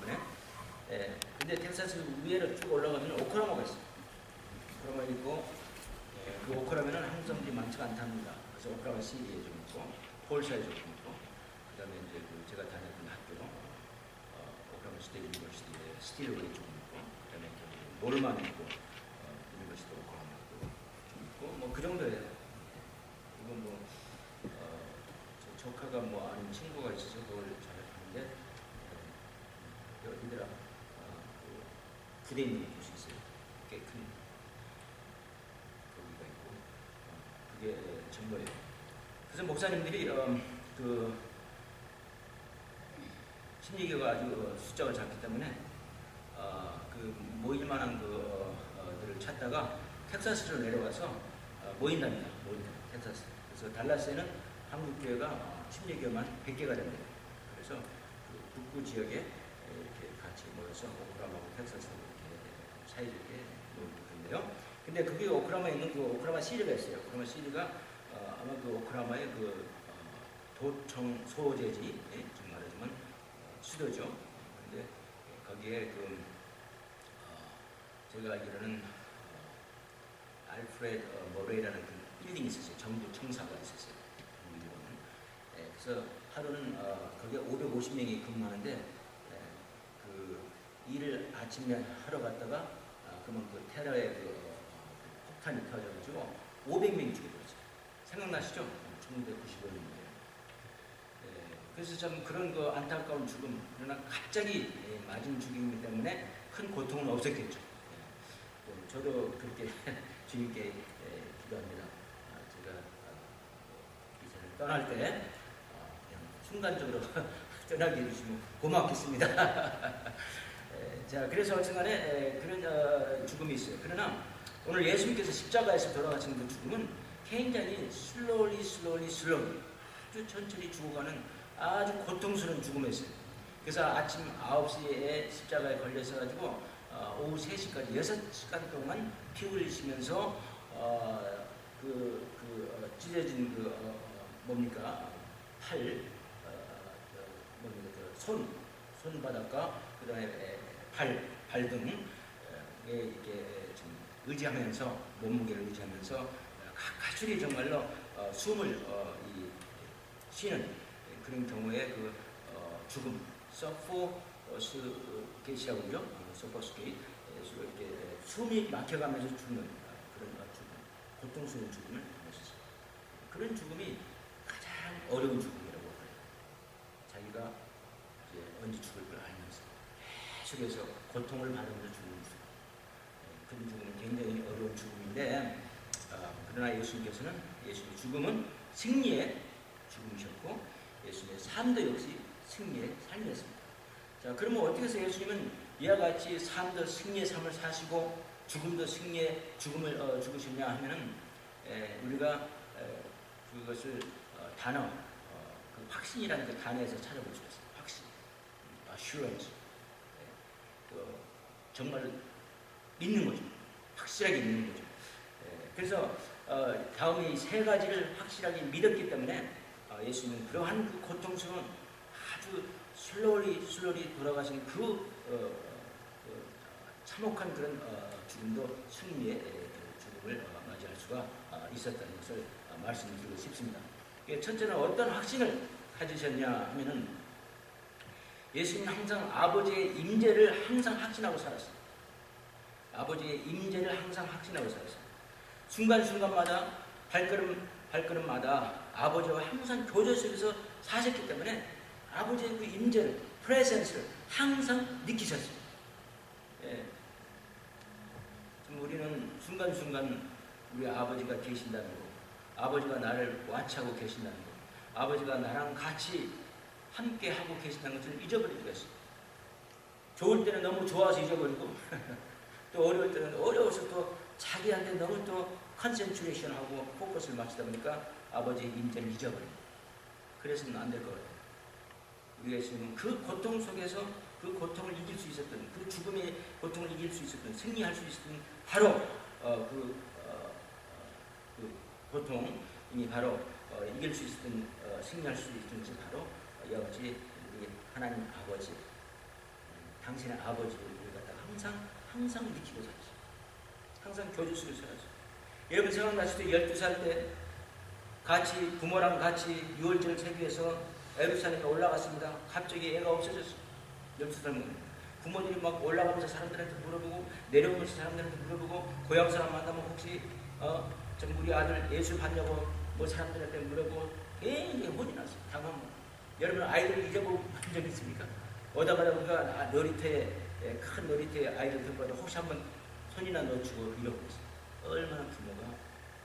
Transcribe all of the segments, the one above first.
때문에. 근데 텍사스 위에를 쭉 올라가면 오클라호마가 있어요. 오클라호마 있고, 그 오클라호마는 한국 사람들이 많지가 않답니다. 그래서 오클라호마 시티에 좀 있고, 폴샤에 좀 있고, 그다음에 이제 그 제가 다녔던 학교, 오클라호마 스테이트 유니버시티에 스틸웨이 좀 있고, 그다음에 놀만 있고, 유니버시티 오클라호마도 좀 있고, 뭐 그 정도예요. 이건 뭐 조카가 뭐 아는 친구가 있어서 그걸 잘 하는데, 어디더라? 그 부대 있는 곳이 있어요. 꽤 큰 거기가 있고, 그게 전부예요. 그래서 목사님들이 그 심리교가 아주 숫자가 작기 때문에 그 모일 만한 그들을 찾다가 텍사스로 내려가서 모인답니다. 텍사스. 그래서 달라스에는 한국 교회가 심리교만 100개가 됩니다. 그래서 그 북부 지역에 이렇게 같이 모여서 오클라호마하고 텍사스하고 이렇게 사이좋게 놀고 있는데요. 근데 그게 오클라호마에 있는 그 오클라호마 시리가 있어요. 오클라호마 시리가 아마 그 오클라호마의 그 도청 소재지, 좀 말하자면 수도죠. 근데 거기에 그 제가 알기로는 알프레드 머레이라는 그 빌딩이 있었어요. 정부 청사가 있었어요. 그래서 하루는 거기에 550명이 근무하는데, 그 일을 아침에 하러 갔다가 그러면 그 테러의 그 폭탄이 터져가지고 500명이 죽어버렸어요. 생각나시죠? 1995년도에. 그래서 참 그런 그 안타까운 죽음, 그러나 갑자기 맞은 죽음이기 때문에 큰 고통은 없었겠죠. 저도 그렇게 주님께 기도합니다. 제가 이 세상을 떠날 때 그냥 순간적으로 떠나게 해주시면 고맙겠습니다. 자, 그래서 어쨌간에 그런 죽음이 있어요. 그러나 오늘 예수님께서 십자가에서 돌아가시는 그 죽음은 굉장히 슬로리 아주 천천히 죽어가는 아주 고통스러운 죽음이었어요. 그래서 아침 9시에 십자가에 걸려서 가지고 오후 3시까지 6시간 동안 피 흘리시면서 찢어진 뭡니까? 팔, 뭡니까? 손바닥과 그 다음에 발등에 이렇게 좀 의지하면서, 몸무게를 의지하면서 가출이 정말로 숨을 쉬는 그런 경우에 그 죽음, 서포스게이트라고 그러죠. 서포스게이트, 이렇게 숨이 막혀가면서 죽는 그런 죽음, 고통스러운 죽음을 보냈었어요. 그런 죽음이 가장 어려운 죽음이라고 해요. 자기가 이제 언제 죽을 걸 알면서 계속해서 고통을 받으면서 죽는 죽음. 그런 죽음은 굉장히 어려운 죽음인데, 그러나 예수님께서는 예수님의 죽음은 승리의 죽음이셨고, 예수님의 삶도 역시 승리의 삶이었습니다. 자, 그러면 어떻게 해서 예수님은 이와 같이 삶도 승리의 삶을 사시고 죽음도 승리의 죽음을 죽으셨냐 하면은, 우리가 그것을 단어, 그 확신이라는 그 단어에서 찾아볼 수 있어요. 확신, assurance. 정말 믿는 거죠. 확실하게 믿는 거죠. 그래서 다음에 이 세 가지를 확실하게 믿었기 때문에 예수님은 그러한 그 고통스러운 아주 슬로리 돌아가신 참혹한 그런 죽음도 승리의 죽음을 맞이할 수가 있었다는 것을 말씀드리고 싶습니다. 첫째는 어떤 확신을 가지셨냐 하면은, 예수님은 항상 아버지의 임재를 항상 확신하고 살았어요. 아버지의 임재를 항상 확신하고 살았어요. 순간순간마다 발걸음마다 아버지와 항상 교제 속에서 사셨기 때문에 아버지의 그 임재를, 프레젠스를 항상 느끼셨어요. 지금 우리는 순간순간 우리 아버지가 계신다는 거, 아버지가 나를 와치하고 계신다는 거, 아버지가 나랑 같이 함께 하고 계신다는 것을 잊어버리게 됐어요. 좋을 때는 너무 좋아서 잊어버리고 또 어려울 때는 어려워서 또 자기한테 너무 또 컨센트레이션하고 포커스를 맞추다 보니까 아버지의 임재를 잊어버립니다. 그래서는 안 될 것 같아요. 우리가 지금 그 고통 속에서 그 고통을 이길 수 있었던, 그 죽음의 고통을 이길 수 있었던, 승리할 수 있었던 바로 그 고통이 바로 이길 수 있었던, 승리할 수 있었던 것이 바로 이와 같이 우리 하나님 아버지, 당신의 아버지를 우리가 항상 느끼고 살지. 항상 교주 속에 살아죠. 여러분 생각나시죠? 12살 때 같이 부모랑 같이 유월절 세교해서 예루살렘에 올라갔습니다. 갑자기 애가 없어졌어요. 12살 먹는 부모들이 막 올라가면서 사람들한테 물어보고 내려오면서 사람들한테 물어보고 고향 사람 만나면 혹시 좀 우리 아들 예술 받냐고 뭐 사람들한테 물어보고 굉장히 혼이 났어요. 당황. 여러분 아이들 잊어본 적 있습니까? 오다가다 우리가 놀이터에 큰 놀이터에 아이들 들고 가도 혹시 한번 손이나 넣어주고 잃어버렸어요. 얼마나 부모가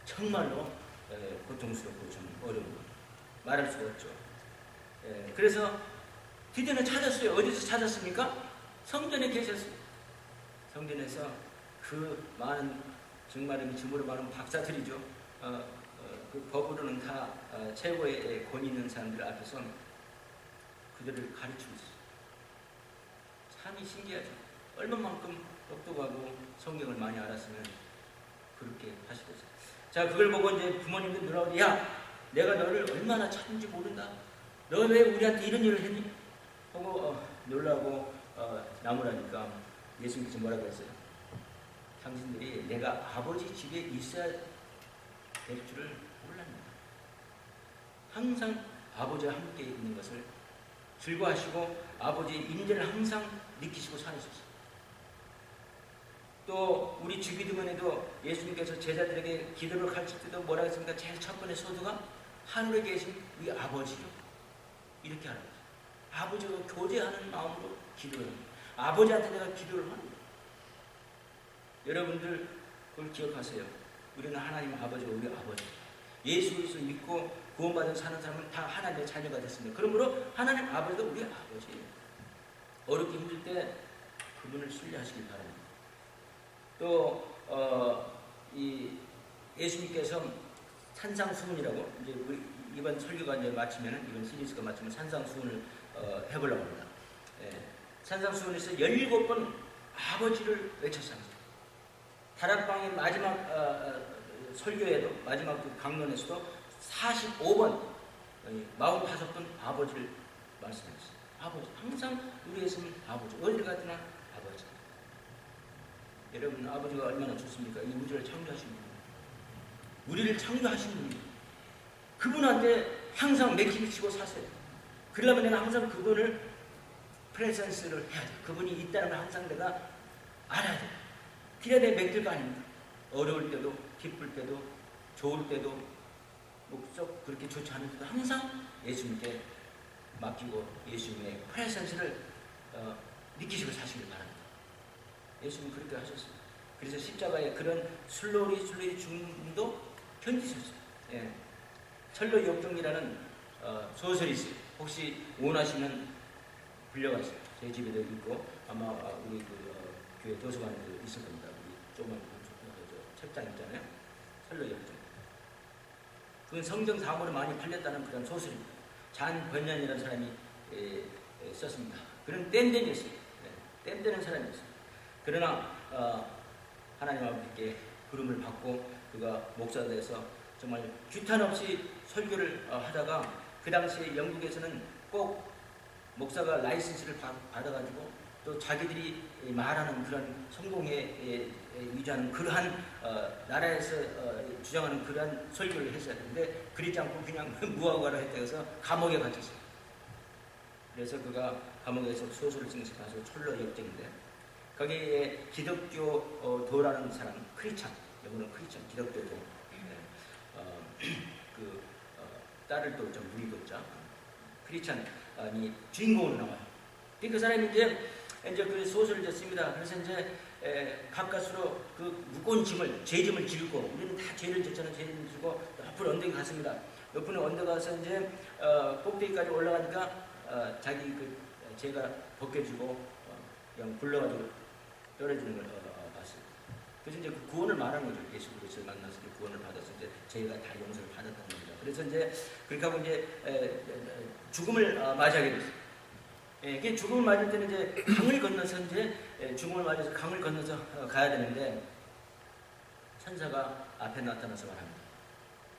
정말로 고통스럽고 좀 어려운 말할 수가 없죠. 그래서 드디어는 찾았어요. 어디서 찾았습니까? 성전에 계셨어요. 성전에서 그 많은 정말 증거로 많은 박사들이죠. 그 법으로는 다 최고의 권위 있는 사람들 앞에서 그들을 가르치고 있어요. 참이 신기하죠. 얼마만큼 똑똑하고 성경을 많이 알았으면 그렇게 하시겠어요. 자, 그걸 보고 이제 부모님들 누나가 야, 내가 너를 얼마나 찾는지 모른다. 너 왜 우리한테 이런 일을 했니? 하고 놀라고 나무라니까 예수님께서 뭐라고 했어요? 당신들이 내가 아버지 집에 있어야 될 줄을 몰랐는다. 항상 아버지와 함께 있는 것을 즐거워하시고 아버지의 임재를 항상 느끼시고 사셨어요. 또 우리 주기도문에도 예수님께서 제자들에게 기도를 가르칠 때도 뭐라고 했습니까? 제일 첫 번째 소두가 하늘에 계신 우리 아버지요. 이렇게 하는 거죠. 아버지와 교제하는 마음으로 기도를 합니다. 아버지한테 내가 기도를 합니다. 여러분들 그걸 기억하세요. 우리는 하나님 아버지가 우리 아버지. 예수 그리스도 믿고 구원받은 사는 사람은 다 하나님의 자녀가 됐습니다. 그러므로 하나님 아버지가 우리 아버지예요. 어렵게 힘들 때 그분을 신뢰하시길 바랍니다. 또 이 예수님께서 산상수훈이라고 이제 우리 이번 설교가 이제 마치면은 이번 시리즈가 마치면 산상수훈을 해보려고 합니다. 산상수훈에서 17번 아버지를 외쳤습니다. 다락방의 마지막 설교에도 마지막 그 강론에서도 45번 45번 아버지를 말씀했어요. 아버지 항상 우리의 있으면 아버지 어디를 가든 아버지. 여러분 아버지가 얼마나 좋습니까? 이 우주를 창조하신 분, 우리를 창조하신 분입니다. 그분한테 항상 맥히고 사세요. 그러려면 내가 항상 그분을 프레젠스를 해야 돼. 그분이 있다는 걸 항상 내가 알아야 돼. 그래야 내 맥힐 거 아닙니까? 어려울 때도, 기쁠 때도, 좋을 때도, 썩 그렇게 좋지 않을 때도 항상 예수님께 맡기고 예수님의 프레젠스를 느끼시고 사시길 바랍니다. 예수님 그렇게 하셨어요. 그래서 십자가에 그런 슬로리 죽음도 견디셨어요. 철로 역정이라는 소설이 있어요. 혹시 원하시면 빌려가세요. 제 집에도 있고 아마 우리 교회 도서관에도 있을 겁니다. 우리 조그만 책장 있잖아요. 철로 역정. 그건 성경 사물로 많이 팔렸다는 그런 소설입니다. 잔 번연이라는 사람이 썼습니다. 그런 뗀뗀이었어요. 뗀뗀한 사람이었어요. 그러나 하나님 아버지께 부름을 받고 그가 목사가 돼서 정말 규탄 없이 설교를 하다가 그 당시에 영국에서는 꼭 목사가 라이센스를 받아가지고 또 자기들이 말하는 그런 성공에 위조하는 그러한 나라에서 주장하는 그러한 설교를 했어야 되는데 그러지 않고 그냥 무화과를 했다고 해서 감옥에 갇혔어요. 그래서 그가 감옥에서 소설을 쓴 것이 가서 철로 역정인데 거기에 기독교도라는 사람 크리스찬, 영어는 크리스찬, 기독교도 딸을 또 좀 무리고자 크리스찬이 주인공으로 나와요. 그 사람이 이제 그 소설을 씁니다. 그래서 이제 가까스로 그 무거운 짐을 죄짐을 지고 우리는 다 죄를 졌잖아요. 죄를 지고 높은 언덕에 갔습니다. 높은 언덕에 가서 이제 꼭대기까지 올라가니까 자기 그 죄가 벗겨지고 그냥 굴러가지고 떨어지는 걸 봤어요. 그래서 이제 그 구원을 말하는 거죠. 예수 그리스도를 만나서 구원을 받아서 이제 저희가 다 용서를 받았다는 겁니다. 그래서 이제 그렇게 하고 이제 죽음을 맞이하게 됐어요. 이게 죽음을 맞을 때는 이제 강을 건너서 이제 죽음을 맞아서 강을 건너서 가야 되는데 천사가 앞에 나타나서 말합니다.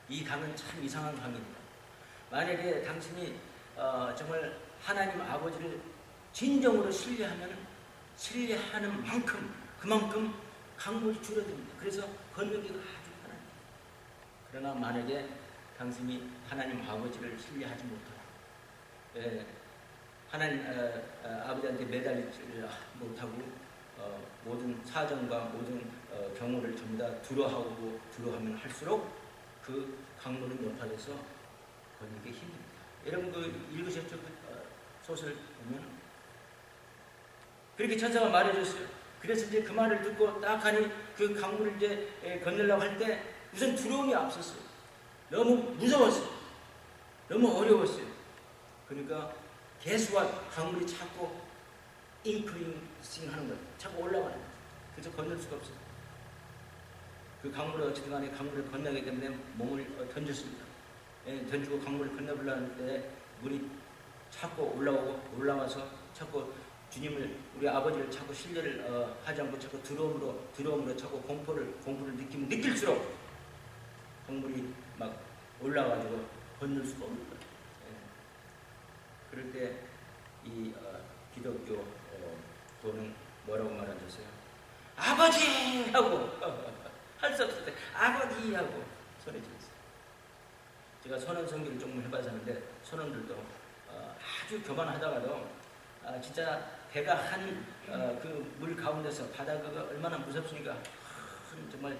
이 강은 참 이상한 강입니다. 만약에 당신이 정말 하나님 아버지를 진정으로 신뢰하면 신뢰하는 만큼 그만큼 강물이 줄어듭니다. 그래서 건너기가 아주 편합니다. 그러나 만약에 당신이 하나님 아버지를 신뢰하지 못하고 하나님 아버지한테 매달리지 못하고 모든 사정과 모든 경우를 전부 다 두려워하면 할수록 그 강물은 높아져서 건너기 힘듭니다. 여러분 그 읽으셨죠? 그 소설 보면 그렇게 천사가 말해줬어요. 그래서 이제 그 말을 듣고 딱 하니 그 강물을 이제 건너려고 할 때 우선 두려움이 앞섰어요. 너무 무서웠어요. 너무 어려웠어요. 그러니까 개수와 강물이 자꾸 인크리싱 하는 거예요. 자꾸 올라가는 거예요. 그래서 건널 수가 없어요. 그 강물을 어쨌든 간에 강물을 건너기 때문에 몸을 던졌습니다. 던지고 강물을 건너보려고 하는데 물이 자꾸 올라와서 자꾸 주님을 우리 아버지를 자꾸 신뢰를 하지 않고 자꾸 두려움으로 자꾸 공포를 느끼면 느낄수록 강물이 막 올라가지고 건널 수가 없는 거예요. 그럴 때 이 기독교 도는 뭐라고 말하셨어요? 아버지! 하고 할 수 없을 때 아버지! 하고 소리 질렀어요. 제가 선원 선교를 조금 해봐서 하는데 선원들도 아주 교만하다가도 진짜 배가 한 그 물 가운데서 바다가 얼마나 무섭습니까? 정말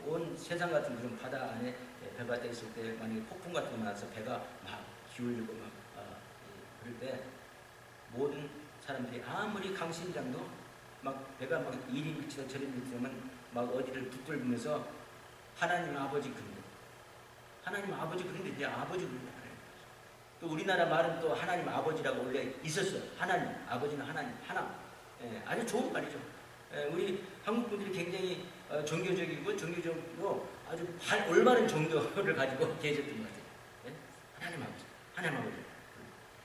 온 세상 같은 그런 바다 안에 배가 떠 있을 때 만약에 폭풍 같은 거 나서 배가 막 기울고 막 그럴 때 모든 사람들이 아무리 강신장도 막 배가 막 이리 밀치다 저리 밀치면 막 어디를 붙들면서 하나님 아버지 그런데 하나님 아버지 그런데 이제 아버지 그런데 또 우리나라 말은 또 하나님 아버지라고 원래 있었어요. 하나님 아버지는 하나님 하나 아주 좋은 말이죠. 우리 한국 분들이 굉장히 종교적이고 아주 올바른 종교를 가지고 계셨던 것 같아요. 하나님 아버지.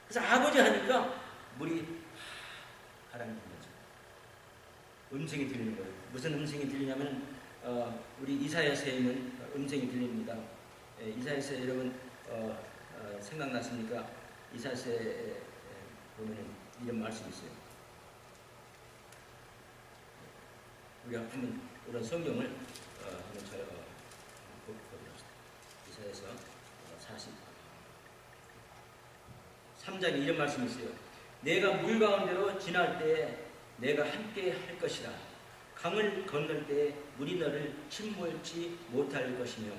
그래서 아버지 하니까 물이 가라앉는 거죠. 음성이 들리는 거예요. 무슨 음성이 들리냐면 우리 이사야서에 있는 음성이 들립니다. 이사야서 여러분 생각나십니까? 이사야서에 보면 이런 말씀이 있어요. 우리 한번 이런 성경을 한번 잘 보겠습니다. 이사야서 43장에 이런 말씀이 있어요. 내가 물 가운데로 지날 때에 내가 함께 할 것이라. 강을 건널 때에 물이 너를 침몰치 못할 것이며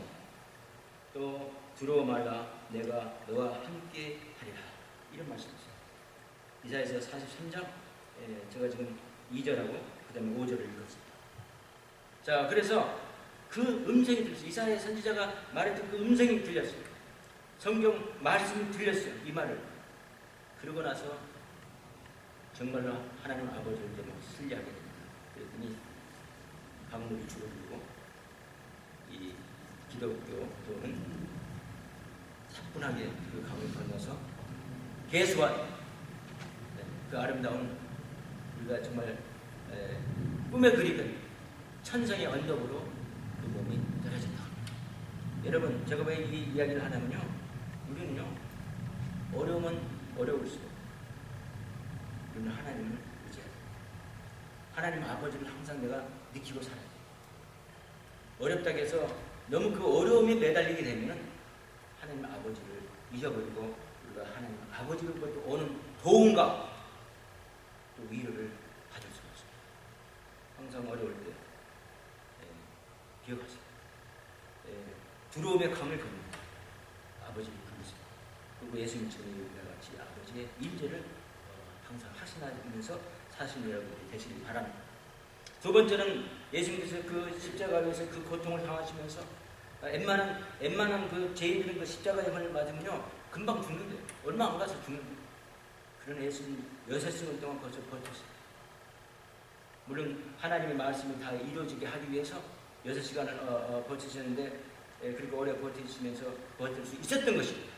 또 두려워 말라 내가 너와 함께 하리라. 이런 말씀이 있어요. 이사야서 43장 제가 지금 2절하고 그 다음에 5절을 읽었습니다. 자, 그래서 그 음성이 들렸어요. 이사야 선지자가 말했던 그 음성이 들렸어요. 성경 말씀이 들렸어요. 이 말을. 그러고 나서 정말로 하나님 아버지를 이제 신뢰하게 됩니다. 그랬더니 강물이 줄어들고 이 기독교도는 사뿐하게 그 강을 건너서 개수와 그 아름다운 우리가 정말 꿈에 그리던 천성의 언덕으로 그 몸이 떨어진다. 여러분, 제가 왜 이 이야기를 하냐면요, 우리는요 어려우면 어려울수록 우리는 하나님을 의지해야 돼요. 하나님 아버지를 항상 내가 느끼고 살아야 돼요. 어렵다고 해서 너무 그 어려움에 매달리게 되면 하나님 아버지를 잊어버리고 우리가 하나님 아버지로부터 오는 도움과 또 위로를 받을 수가 없습니다. 항상 어려울 때 기억하세요. 두려움의 강을 건너다 아버지를 부르세요. 그리고 예수님처럼 우리와 같이 아버지의 임재를 항상 확신하면서 사시는 여러분들이 되시길 바랍니다. 두 번째는 예수님께서 그 십자가에서 그 고통을 당하시면서 웬만한 그 죄인들은 그 십자가의 힘을 맞으면요 금방 죽는데요. 얼마 안 가서 죽는데요. 그러나 예수님 6시간 동안 벌써 버텼어요. 물론 하나님의 말씀이 다 이루어지게 하기 위해서 6시간을 버티셨는데 그렇게 오래 버티시면서 버틸 수 있었던 것이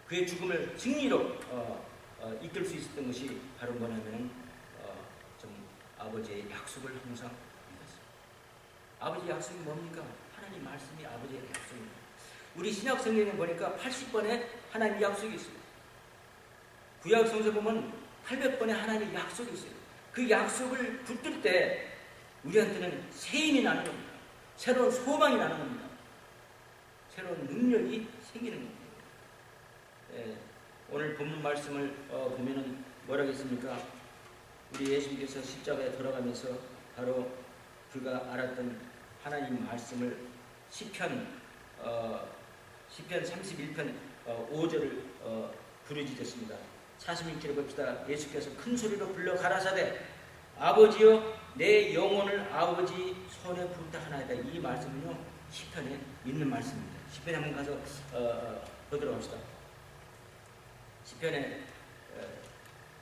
그의 죽음을 승리로 이끌 수 있었던 것이 바로 뭐냐면 좀 아버지의 약속을 항상 믿었어요. 아버지의 약속이 뭡니까? 하나님 말씀이 아버지의 약속입니다. 우리 신약 성경에 보니까 80번의 하나님의 약속이 있어요. 구약 성서 보면 800번의 하나님의 약속이 있어요. 그 약속을 붙들 때 우리한테는 새 힘이 나는 겁니다. 새로운 소망이 나는 겁니다. 새로운 능력이 생기는 겁니다. 예, 오늘 본문 말씀을 보면은 뭐라고 했습니까? 우리 예수님께서 십자가에 돌아가면서 바로 그가 알았던 하나님 말씀을 시편 31편 5절을 부르짖었습니다. 46절에 봅시다. 예수께서 큰 소리로 불러 가라사대 아버지여 내 영혼을 아버지 손에 부탁하나이다. 이 말씀은요 시편에 있는 말씀입니다. 시편에 한번 가서 보도록 합시다. 시편에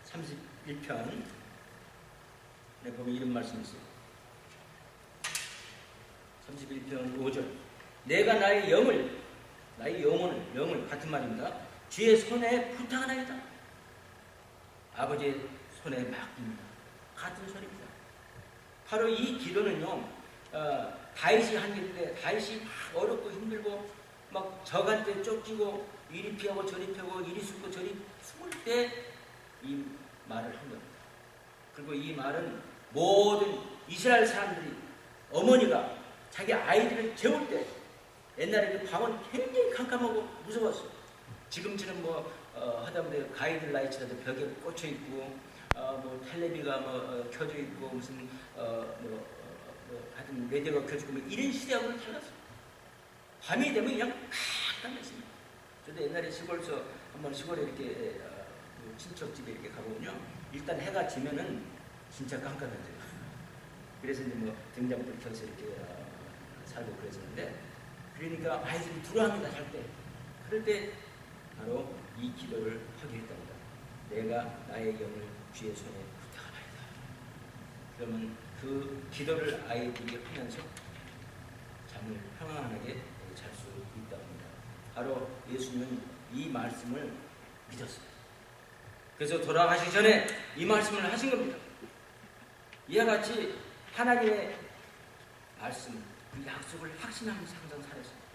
31편 보면 이런 말씀이 있어요. 31편 5절 내가 나의 영을 같은 말입니다. 주의 손에 부탁하나이다. 아버지의 손에 맡깁니다. 같은 소리입니다. 바로 이 기도는요 다윗이 한 일인데 다윗이 막 어렵고 힘들고 막 적한테 쫓기고 이리 피하고 저리 피하고 이리 숨고 저리 숨을 때 이 말을 한 겁니다. 그리고 이 말은 모든 이스라엘 사람들이 어머니가 자기 아이들을 재울 때 옛날에 그 방은 굉장히 캄캄하고 무서웠어요. 지금처럼 하다못해 가이드라이트라도 벽에 꽂혀 있고 텔레비가 켜져 있고 무슨 하여튼 라디오가 켜지고 이런 시대하고는 달랐어요. 밤이 되면 그냥 깜깜했습니다. 저도 옛날에 시골에서 한번 시골에 이렇게 친척집에 이렇게 가보면요 일단 해가 지면은 진짜 깜깜해져요. 그래서 이제 등장불 켜서 이렇게 살고 그랬었는데 그러니까 아이들이 들어갑니다. 잘 때. 그럴 때 바로 이 기도를 하게 했답니다. 내가 나의 영을 주의 손에 부탁하나이다. 그러면 그 기도를 아이들이 하면서 잠을 평안하게 잘 수 있다고 합니다. 바로 예수님은 이 말씀을 믿었어요. 그래서 돌아가시기 전에 이 말씀을 하신 겁니다. 이와 같이 하나님의 말씀, 그 약속을 확신하면서 항상 살았습니다.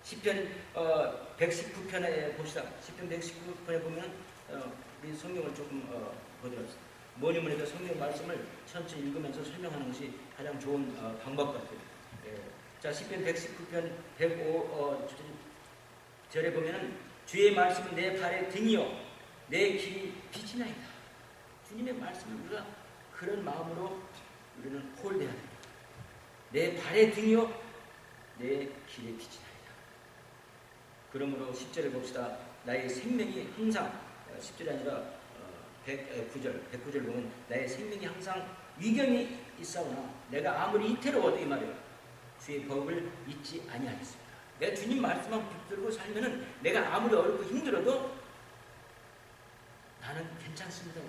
시편 119편에 봅시다. 시편 119편에 보면 우리 성경을 조금 보도록 하겠습니다. 뭐니 해도 성경 말씀을 천천히 읽으면서 설명하는 것이 가장 좋은 방법 같아요. 자, 시편 119편 105절에 보면은 주의 말씀은 내 발의 등이요 내 길이 빛이 나이다. 주님의 말씀을 우리가 그런 마음으로 우리는 홀대해야 됩니다. 내 발의 등이요 내 길의 빛이 나이다. 그러므로 10절을 봅시다. 나의 생명이 항상 10절이 아니라 109절 보면 나의 생명이 항상 위경이 있사오나 내가 아무리 이태로워도 이 말이에요. 주의 법을 잊지 아니하겠습니다. 내가 주님 말씀만 붙들고 살면은 내가 아무리 어렵고 힘들어도 나는 괜찮습니다.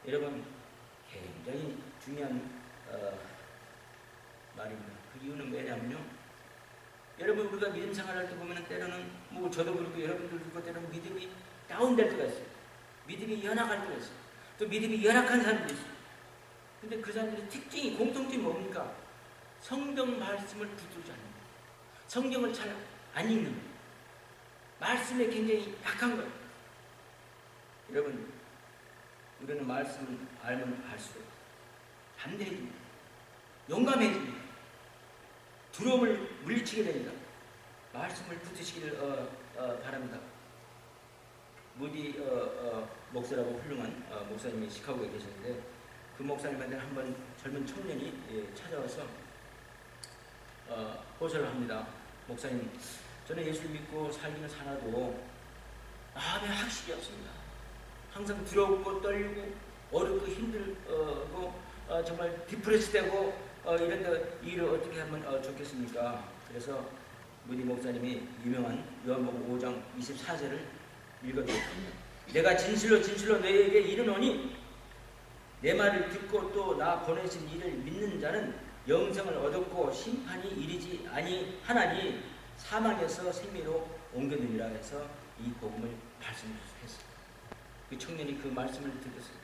여러분 굉장히 중요한 말입니다. 그 이유는 뭐냐면요. 여러분 우리가 믿음 생활할 때 보면 때로는 저도 그렇고 여러분들도 그렇고 때로는 믿음이 다운될 때가 있어요. 믿음이 연약할 때가 있어요. 또 믿음이 연약한 사람들이 있어요. 근데 그 사람들의 특징이 공통점이 뭡니까? 성경 말씀을 붙들지 않는 거예요. 성경을 잘 안 읽는 거예요. 말씀에 굉장히 약한 거예요. 여러분 우리는 말씀을 알면 알수록 담대해집니다. 용감해집니다. 두려움을 물리치게 됩니다. 말씀을 붙드시기를 바랍니다. 무디 목사라고 훌륭한 목사님이 시카고에 계셨는데 그 목사님한테 한번 젊은 청년이 찾아와서 호소를 합니다. 목사님, 저는 예수를 믿고 살기는 살아도 마음에 확신이 없습니다. 항상 두렵고 떨리고 어렵고 힘들고 정말 디프레스되고 이런데 일을 어떻게 하면 좋겠습니까? 그래서 무디 목사님이 유명한 요한복음 5장 24절을 읽어드렸습니다. 내가 진실로 너희에게 이르노니 내 말을 듣고 또 나 보내신 이를 믿는 자는 영생을 얻었고 심판이 이르지 아니하나니 사망에서 생미로 옮겨느니라 해서 이 복음을 말씀했습니다. 그 청년이 그 말씀을 듣겠어요.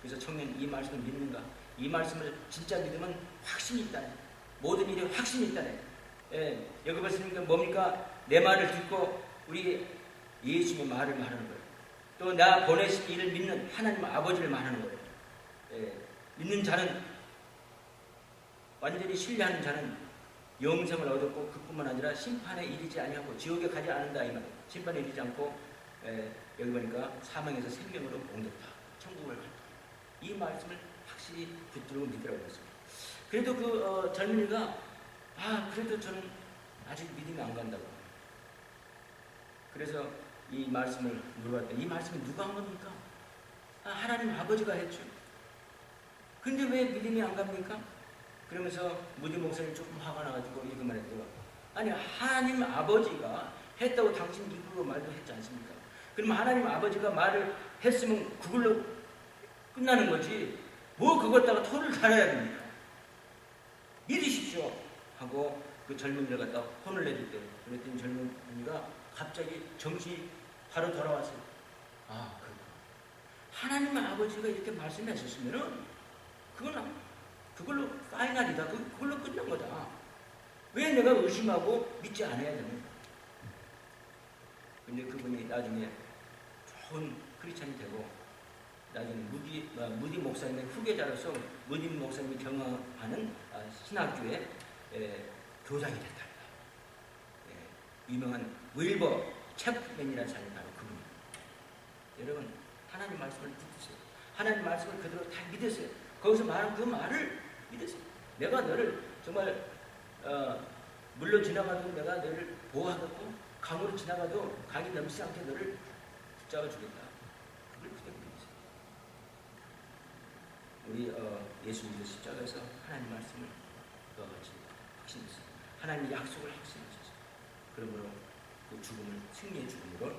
그래서 청년이 이 말씀을 믿는가? 이 말씀을 진짜 믿으면 확신이 있다네. 모든 일에 확신이 있다네. 여기 보시니까 뭡니까? 내 말을 듣고 우리 예수님의 말을 말하는 거예요. 또 나 보내신 이를 믿는 하나님 아버지를 말하는 거예요. 믿는 자는, 완전히 신뢰하는 자는 영생을 얻었고 그뿐만 아니라 심판에 이르지 아니하고 지옥에 가지 않는다 이 말. 심판에 이르지 않고 여기 보니까 사망에서 생명으로 옮겼다. 천국을 간다. 이 말씀을 확실히 붙들고 믿으라고 했습니다. 그래도 그 젊은이가 그래도 저는 아직 믿음이 안 간다고. 그래서 이 말씀을 물어봤더니 이 말씀을 누가 한 겁니까? 하나님 아버지가 했죠. 근데 왜 믿음이 안 갑니까? 그러면서 무디 목사님이 조금 화가 나가지고 이렇게 말했대요. 아니 하나님 아버지가 했다고 당신 입으로 말도 했지 않습니까? 그러면 하나님 아버지가 말을 했으면 그걸로 끝나는 거지 뭐 그걸 갖다가 토를 달아야 됩니까? 믿으십시오 하고 그 젊은이를 갖다 혼을 내줬대요. 그랬더니 젊은이가 갑자기 정신이 바로 돌아왔어요. 하나님 아버지가 이렇게 말씀하셨으면은 그걸로 파이널이다. 그걸로 끝난 거다. 왜 내가 의심하고 믿지 않아야 됩니까? 근데 그분이 나중에 좋은 크리스찬이 되고 나중에 무디 목사님의 후계자로서 무디 목사님이 경영하는 신학교의 교장이 됐다. 유명한 윌버 챕맨이라는 사람이 바로 그분입니다. 여러분 하나님 말씀을 듣으세요. 하나님 말씀을 그대로 다 믿으세요. 거기서 말한 그 말을 믿으세요. 내가 너를 정말 물로 지나가도 내가 너를 보호하겠고 강으로 지나가도 강이 넘치지 않게 너를 붙잡아 주겠다. 그걸 그대로 믿으세요. 우리 예수님도 십자가에서 하나님 말씀을 그와 같이 확신했어요. 하나님의 약속을 확신하셨어요. 그러므로 그 죽음을 승리의 죽음으로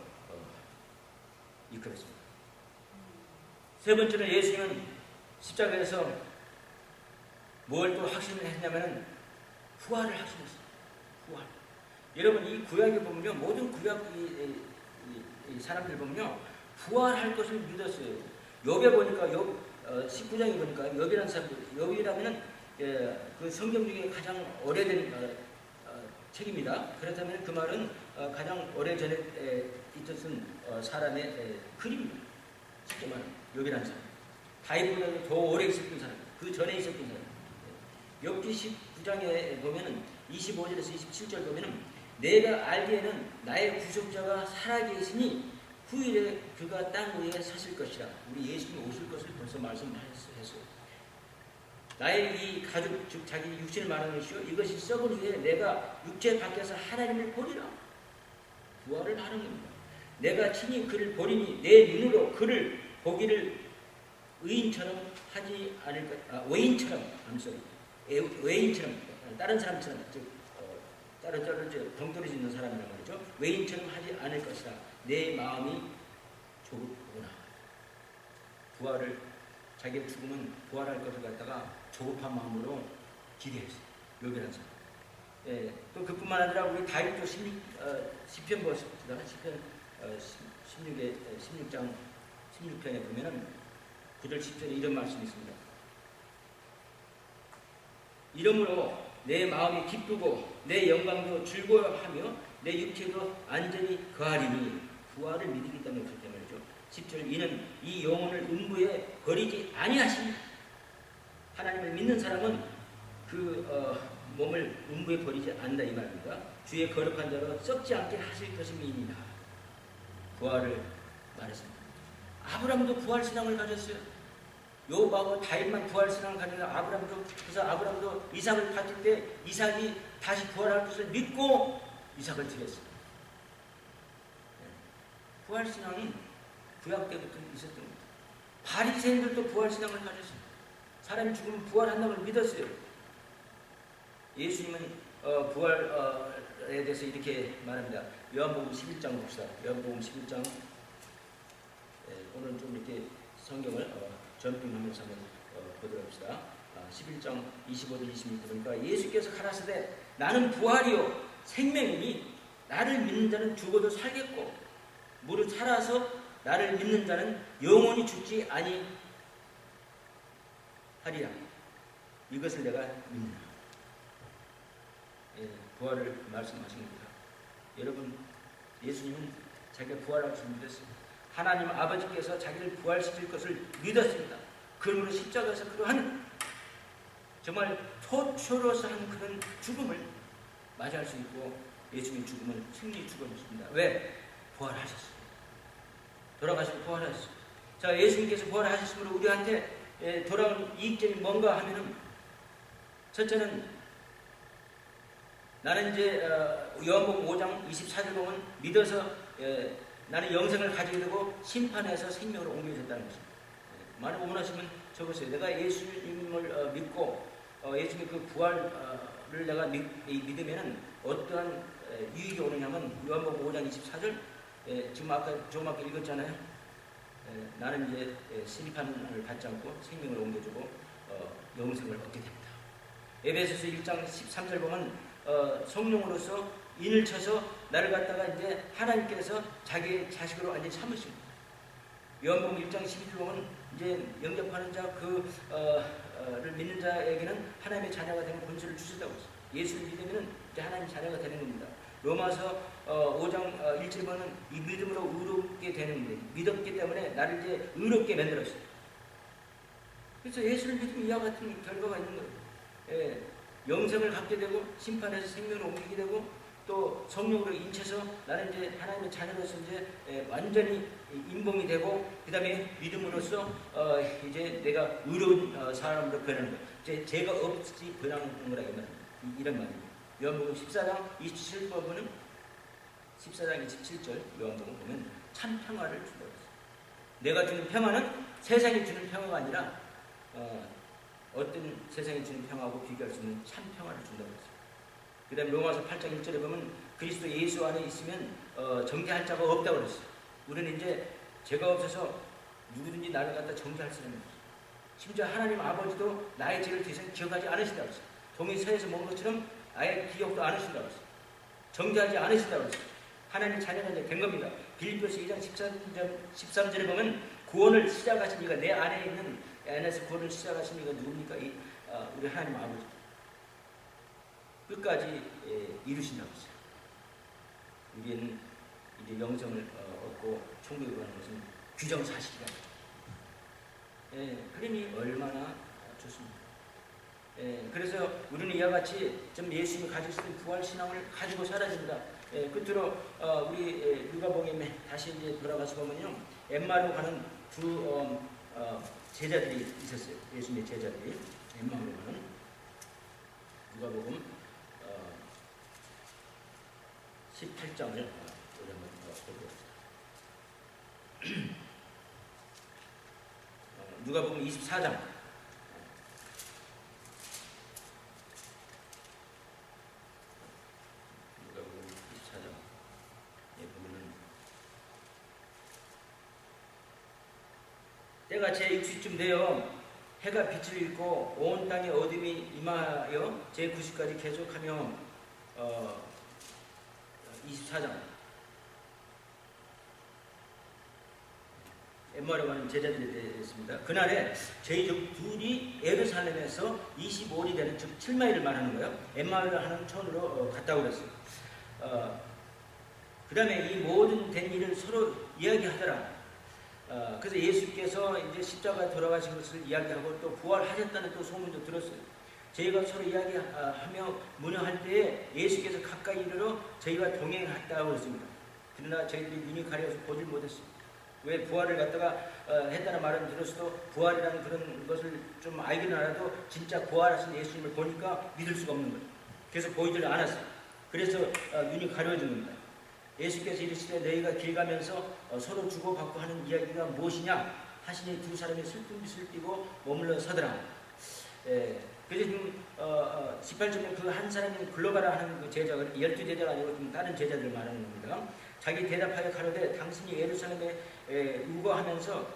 이끌었습니다. 세 번째는 예수님은 십자가에서 뭘 또 확신을 했냐면 부활을 확신했어요. 부활. 여러분 이 구약에 보면요, 모든 구약 이 사람들 보면요, 부활할 것을 믿었어요. 욥에 보니까 욥 19장에 보니까 욥이라는 사람들, 욥이라면은 그 성경 중에 가장 오래된 책입니다. 그렇다면 그 말은 가장 오래전에 있었던 사람의 글입니다. 쉽게 말하면 욥이라는 사람. 다윗보다도 더 오래 있었던 사람, 그 전에 있었던 사람. 욥기 19장에 보면은 25절에서 27절 보면은 내가 알기에는 나의 구속자가 살아계시니 후일에 그가 땅 위에 섰을 것이라. 우리 예수님이 오실 것을 벌써 말씀하셨어요. 나의 이 가죽, 즉 자기 육신을 말하는 것이요, 이것이 썩은 후에 내가 육체 밖에서 하나님을 보리라. 부활을 말하는 겁니다. 내가 친히 그를 보리니 내 눈으로 그를 보기를 의인처럼 하지 않을 것. 외인처럼, 외인처럼, 다른 사람처럼, 즉 다른 덩떨어져 있는 사람이란 말이죠. 외인처럼 하지 않을 것이라. 내 마음이 조급구나. 부활을, 자기의 죽음은 부활할 것을 갖다가 조급한 마음으로 기대했어요. 욥이라는 사람. 또 그뿐만 아니라 우리 다윗도 시편 보십시다. 시편 16장 16편에 보면은 9절 10절에 이런 말씀이 있습니다. 이러므로 내 마음이 기쁘고 내 영광도 즐거워하며 내 육체도 안전히 거하리니 부활을 믿기 때문에 그렇게 말이죠. 10절 이는 이 영혼을 음부에 버리지 아니하십니다. 하나님을 믿는 사람은 그 몸을 음부에 버리지 않는다 이 말입니다. 주의 거룩한 자로 썩지 않게 하실 것임이니라. 부활을 말했습니다. 아브라함도 부활신앙을 가졌어요. 욥하고 다윗만 부활신앙을 가졌는데 아브라함도 이삭을 바칠 때 이삭이 다시 부활할 것을 믿고 이삭을 드렸어요. 부활신앙은 구약 때부터 있었던 겁니다. 바리새인들도 부활신앙을 가졌어요. 사람이 죽으면 부활한다고 믿었어요. 예수님은 부활에 대해서 이렇게 말합니다. 요한복음 11장 봅시다. 요한복음 11장. 오늘 좀 이렇게 성경을 점핑하면서 한번 보도록 합시다. 11장 25절 26절 보니까 예수께서 가라사대 나는 부활이요 생명이니 나를 믿는 자는 죽어도 살겠고 무릇 살아서 나를 믿는 자는 영원히 죽지 아니하리라. 이것을 내가 믿는다. 부활을 말씀하신 겁니다. 여러분 예수님은 자기가 부활할 줄 믿었습니다. 하나님 아버지께서 자기를 부활시킬 것을 믿었습니다. 그러므로 십자가에서 그러한 정말 토초로서 한 그런 죽음을 맞이할 수 있고 예수님의 죽음은 승리 죽음이십니다. 왜? 부활하셨어요. 돌아가시고 부활하셨어요. 자, 예수님께서 부활하셨으므로 우리한테 돌아온 이익점이 뭔가 하면은 첫째는 나는 이제 요한복음 5장 24절 보면 믿어서 나는 영생을 가지게 되고 심판에서 생명으로 옮겨졌다는 것입니다. 많은 원하시면 적으세요. 내가 예수님을 믿고 예수님의 그 부활을 내가 믿으면 어떠한 유익이 오느냐면 요한복음 5장 24절 지금 아까 조금 아까 읽었잖아요. 나는 이제 심판을 받지 않고 생명을 옮겨주고 영생을 얻게 됩니다. 에베소서 1장 13절 보면 성령으로서 인을 쳐서 나를 갖다가 이제 하나님께서 자기의 자식으로 완전히 삼으십니다. 요한복음 1장 12절 보면 이제 영접하는 자 그를 믿는 자에게는 하나님의 자녀가 되는 권세를 주셨다고 했어요. 예수를 믿으면 이제 하나님 자녀가 되는 겁니다. 로마서 5장 1절에 보면 이 믿음으로 의롭게 되는데 믿었기 때문에 나를 이제 의롭게 만들었어요. 그래서 예수를 믿으면 이와 같은 결과가 있는 거예요. 영생을 갖게 되고 심판에서 생명을 옮기게 되고 또 성령으로 인쳐서 나는 이제 하나님의 자녀로서 이제 완전히 인봉이 되고 그 다음에 믿음으로써 이제 내가 의로운 사람으로 변하는 거예요. 이제 죄가 없이 변하는 거라 이런 말입니다. 요한복음 14장 27절은 14장 27절 요한복음 보면 참 평화를 준다고 했어요. 내가 주는 평화는 세상이 주는 평화가 아니라 어떤 세상이 주는 평화하고 비교할 수 있는 참 평화를 준다고 했어요. 그 다음에 로마서 8장 1절에 보면 그리스도 예수 안에 있으면 정죄할 자가 없다고 그랬어요. 우리는 이제 죄가 없어서 누구든지 나를 갖다 정죄할 사람이 없어요. 심지어 하나님 아버지도 나의 죄를 더 이상 기억하지 않으신다고 했어요. 동이 서에서 먹은 것처럼 아예 기억도 안 하신다고 했어요. 정죄하지 않으신다고 했어요. 하나님 자녀가 이제 된 겁니다. 빌립보서 2장 13절에 보면 구원을 시작하신 이가 내 안에 있는 안에서 구원을 시작하신 이가 누굽니까? 우리 하나님 아버지. 끝까지 이루신다고 했어요. 우리는 이제 영생을 얻고 천국에 가는 것은 규정사실이다. 그러니 얼마나 좋습니다. 그래서 우리는 이와 같이 좀 예수님이 가지고 있는 부활신앙을 가지고 살아야 됩니다. 끝으로 우리 누가복음에 다시 이제 돌아가서 보면요, 엠마오로 가는 두 제자들이 있었어요. 예수님의 제자들이 엠마오로 가는 누가복음 18장을 우리 한번 보도록 하겠습니다. 누가복음 24장 누가복음 24장에 보면은 때가 제6시쯤 되어 해가 빛을 잃고 온 땅에 어둠이 임하여 제9시까지 계속하며 24장 엠마오로 가는 제자들이 됐습니다. 그날에 제이족 둘이 예루살렘에서 25일이 되는 즉 7마일을 말하는 거예요. 엠마오를 하는 촌으로 갔다고 그랬어요. 그 다음에 이 모든 된 일을 서로 이야기하더라. 그래서 예수께서 이제 십자가에 돌아가신 것을 이야기하고 또 부활하셨다는 또 소문도 들었어요. 저희가 서로 이야기하며 문화할 때에 예수께서 가까이 이르러 저희와 동행했다고 했습니다. 그러나 저희들이 눈이 가려서 보질 못했습니다. 왜 부활을 갖다가 했다는 말은 들었어도 부활이라는 그런 것을 좀 알기는 알아도 진짜 부활하신 예수님을 보니까 믿을 수가 없는 거예요. 그래서 보이질 않았어요. 그래서 눈이 가려진 겁니다. 예수께서 이르시되 너희가 길 가면서 서로 주고받고 하는 이야기가 무엇이냐 하시니 두 사람이 슬픈 빛을 띠고 머물러 서더라. 그래서 지금 18절에 그 한 사람이 글로가라 하는 그 제자가 12제자가 아니고 좀 다른 제자들을 말하는 겁니다. 자기 대답하여 가로되 당신이 예루살렘에 유거하면서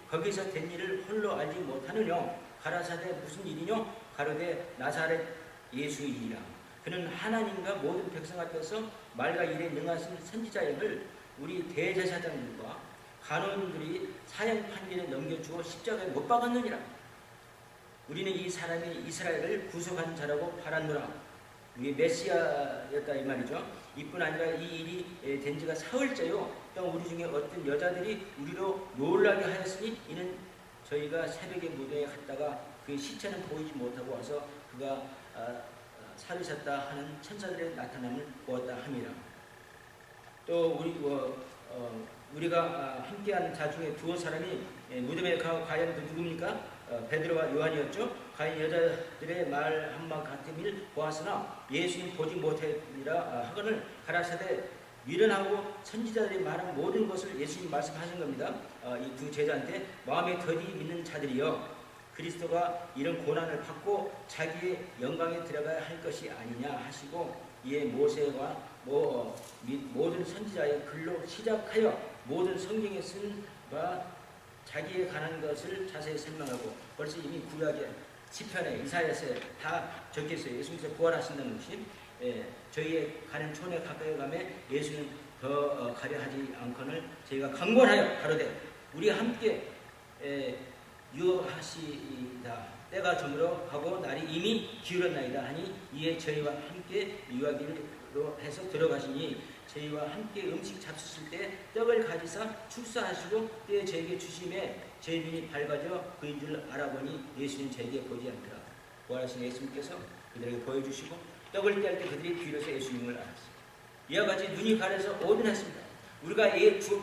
거기서 된 일을 홀로 알지 못하느냐? 가라사대 무슨 일이뇨? 가로되 나사렛 예수이니라. 그는 하나님과 모든 백성 앞에서 말과 일에 능하신 선지자임을 우리 대제사장들과 간원들이 사형 판결에 넘겨주어 십자가에 못 박았느니라. 우리는 이 사람이 이스라엘을 구속한 자라고 바랐노라. 우리 메시아였다 이 말이죠. 이뿐 아니라 이 일이 된 지가 사흘째요. 또 우리 중에 어떤 여자들이 우리로 놀라게 하였으니 이는 저희가 새벽에 무대에 갔다가 그 시체는 보이지 못하고 와서 그가 살으셨다 하는 천사들의 나타남을 보았다 함이라. 또 우리가 함께한 자 중에 두어 사람이 무덤에 과연 그 누굽니까? 베드로와 요한이었죠. 과연 여자들의 말 한마 같음을 보았으나 예수님 보지 못하니라 하거늘 가라사대 미련하고 선지자들이 말한 모든 것을 예수님 말씀하신 겁니다. 이 두 제자한테 마음에 더디 믿는 자들이여 그리스도가 이런 고난을 받고 자기의 영광에 들어가야 할 것이 아니냐 하시고 이에 모세와 모든 선지자의 글로 시작하여 모든 성경에 쓴 바 자기에 관한 것을 자세히 설명하고 벌써 이미 구약에 시편에 이사야서에 다 적혀있어요. 예수님께서 부활하신다는 것이 저희의 가는 촌에 가까이 가면 예수는 더 가려 하지 않거늘 저희가 강권하여 가로되 우리 함께 유하시다 때가 저물어 가고 날이 이미 기울었나이다 하니 이에 저희와 함께 유하기로 해서 들어가시니 저희와 함께 음식 잡수실 때 떡을 가지사 축사하시고 때에 저에게 주심에 저희 눈이 밝아져 그인 줄 알아보니 예수님 저에게 보지 않더라. 부활하신 예수님께서 그들에게 보여주시고 떡을 뗄 때 그들이 비로소 예수님을 알았어요. 이와 같이 눈이 가려서 오든했습니다. 우리가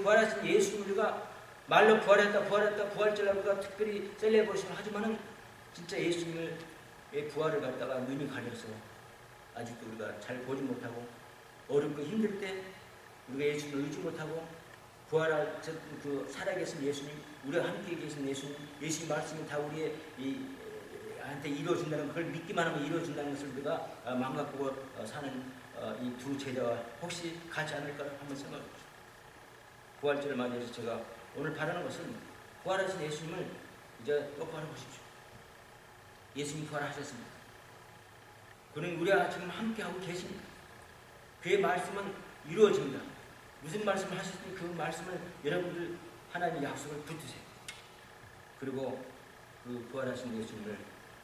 부활하신 예수님 우리가 말로 부활했다 부활절날 우리가 특별히 셀레브레이션 하지만은 진짜 예수님의 부활을 갖다가 눈이 가려서 아직도 우리가 잘 보지 못하고 어렵고 힘들 때 우리가 예수님을 의지 못하고 부활할 그 살아계신 예수님 우리와 함께 계신 예수님 말씀이 다 우리의 한테 이루어진다는 그걸 믿기만 하면 이루어진다는 것을 우리가 망각하고 사는 이 두 제자와 혹시 같지 않을까 한번 생각해 보십시오. 부활절을 맞이해서 제가 오늘 바라는 것은 부활하신 예수님을 이제 똑바로 보십시오. 예수님 부활하셨습니다. 그는 우리와 지금 함께하고 계십니다. 그의 말씀은 이루어집니다. 무슨 말씀을 하셨든지 그 말씀을 여러분들 하나님의 약속을 붙드세요. 그리고 그 부활하신 예수님을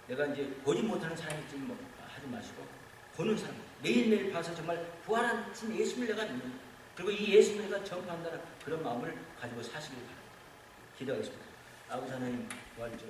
내가 이제 보지 못하는 사람이지 하지 마시고 보는 사람 매일매일 봐서 정말 부활하신 예수님을 내가 믿는 그리고 이 예수님을 내가 전파한다는 그런 마음을 가지고 사시길 바랍니다. 기도하겠습니다. 아버지 하나님 부활절